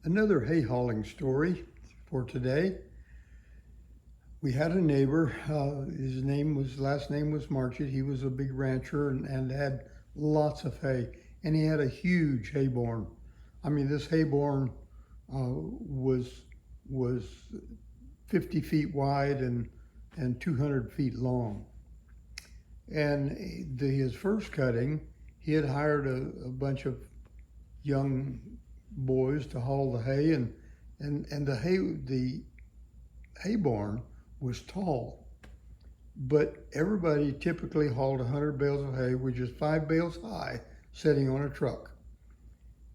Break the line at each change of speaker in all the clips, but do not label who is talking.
Another hay hauling story for today. We had a neighbor. His last name was Marchit. He was a big rancher and had lots of hay, and he had a huge hay barn. I mean, this hay barn was 50 feet wide and 200 feet long. And his first cutting, he had hired a bunch of young boys to haul the hay, and the hay barn was tall, but everybody typically hauled 100 bales of hay, which is 5 bales high, sitting on a truck.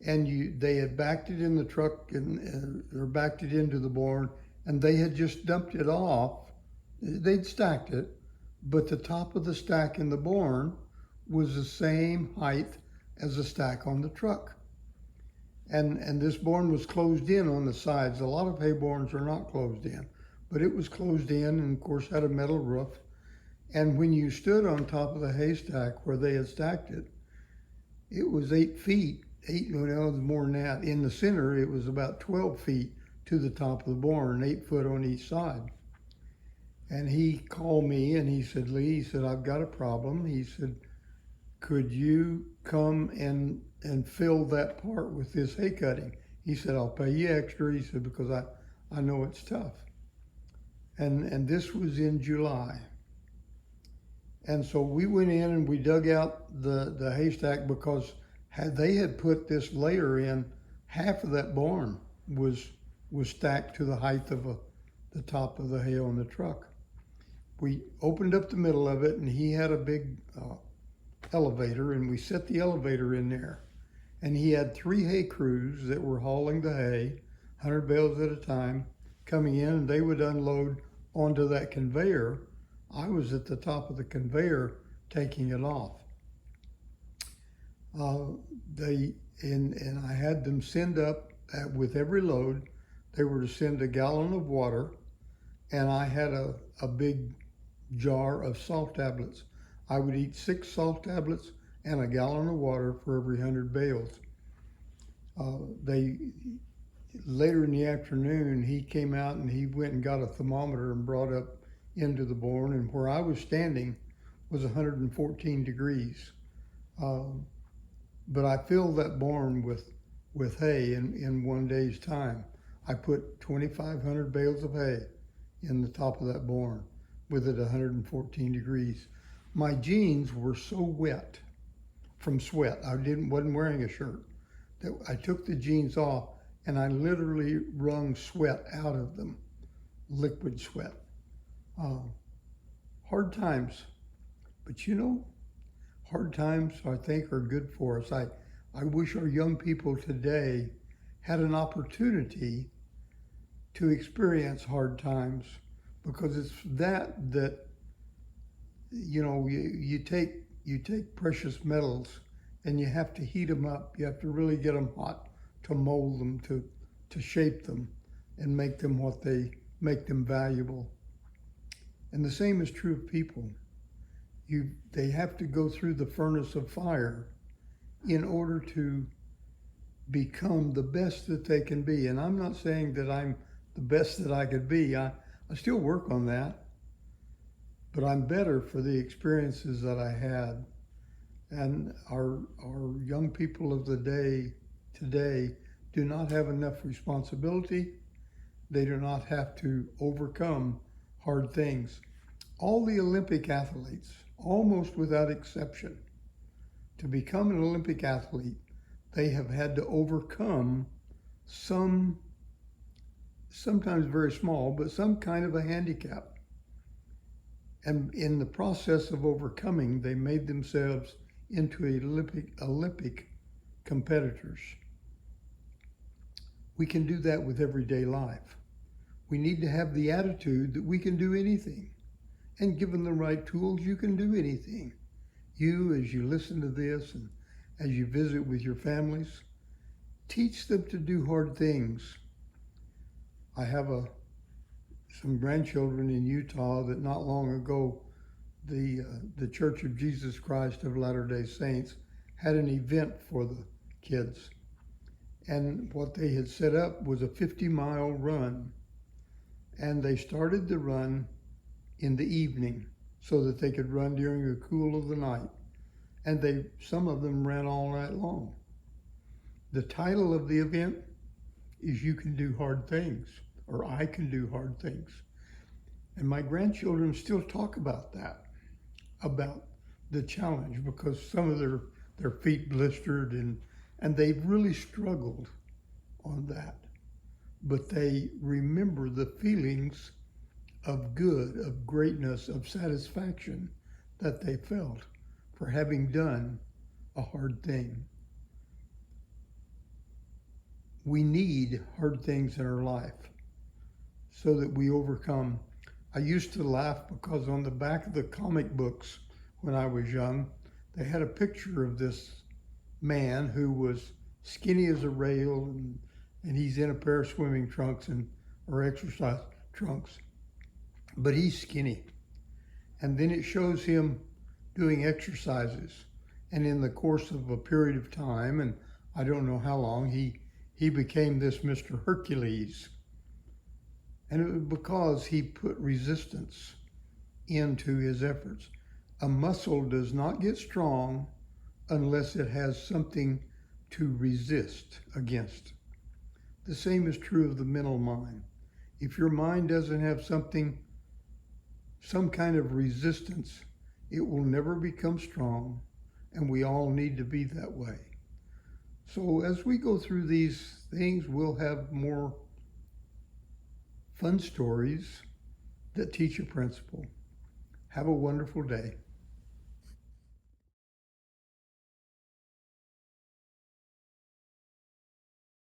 And they had backed it in the truck or backed it into the barn, and they had just dumped it off. They'd stacked it, but the top of the stack in the barn was the same height as the stack on the truck. And this barn was closed in on the sides. A lot of hay barns are not closed in, but it was closed in, and of course had a metal roof. And when you stood on top of the haystack where they had stacked it, it was 8 feet, well, more than that. In the center, it was about 12 feet to the top of the barn, 8 foot on each side. And he called me and he said, Lee, he said, I've got a problem. He said, could you come and fill that part with this hay cutting? He said, I'll pay you extra. He said, because I know it's tough. And this was in July. And so we went in and we dug out the haystack, because they had put this layer in, half of that barn was stacked to the height of the top of the hay on the truck. We opened up the middle of it, and he had a big elevator, and we set the elevator in there. And he had 3 hay crews that were hauling the hay, 100 bales at a time, coming in, and they would unload onto that conveyor. I was at the top of the conveyor taking it off. And I had them send up with every load. They were to send a gallon of water, and I had a big jar of salt tablets. I would eat 6 salt tablets and a gallon of water for every 100 bales. Later in the afternoon, he came out and he went and got a thermometer and brought up into the barn, and where I was standing was 114 degrees. But I filled that barn with hay in one day's time. I put 2,500 bales of hay in the top of that barn with it 114 degrees. My jeans were so wet from sweat. I wasn't wearing a shirt. That I took the jeans off and I literally wrung sweat out of them, liquid sweat. Hard times, but hard times I think are good for us. I wish our young people today had an opportunity to experience hard times, because it's that you take precious metals and you have to heat them up. You have to really get them hot to mold them, to shape them and make them valuable. And the same is true of people. They have to go through the furnace of fire in order to become the best that they can be. And I'm not saying that I'm the best that I could be. I still work on that, but I'm better for the experiences that I had. And our young people of the day today do not have enough responsibility. They do not have to overcome hard things. All the Olympic athletes, almost without exception, to become an Olympic athlete, they have had to overcome sometimes very small, but some kind of a handicap. And in the process of overcoming, they made themselves into Olympic competitors. We can do that with everyday life. We need to have the attitude that we can do anything. And given the right tools, you can do anything. You, as you listen to this and as you visit with your families, teach them to do hard things. I have some grandchildren in Utah that not long ago, the Church of Jesus Christ of Latter-day Saints had an event for the kids. And what they had set up was a 50-mile run. And they started the run in the evening so that they could run during the cool of the night. And some of them ran all night long. The title of the event is You Can Do Hard Things, or I Can Do Hard Things. And my grandchildren still talk about that, about the challenge, because some of their feet blistered and they've really struggled on that. But they remember the feelings of good, of greatness, of satisfaction that they felt for having done a hard thing. We need hard things in our life so that we overcome. I used to laugh because on the back of the comic books when I was young, they had a picture of this man who was skinny as a rail, and he's in a pair of swimming trunks or exercise trunks, but he's skinny. And then it shows him doing exercises, and in the course of a period of time, and I don't know how long, he became this Mr. Hercules. And it was because he put resistance into his efforts. A muscle does not get strong unless it has something to resist against. The same is true of the mental mind. If your mind doesn't have some kind of resistance, it will never become strong, and we all need to be that way. So as we go through these things, we'll have more fun stories that teach a principle. Have a wonderful day.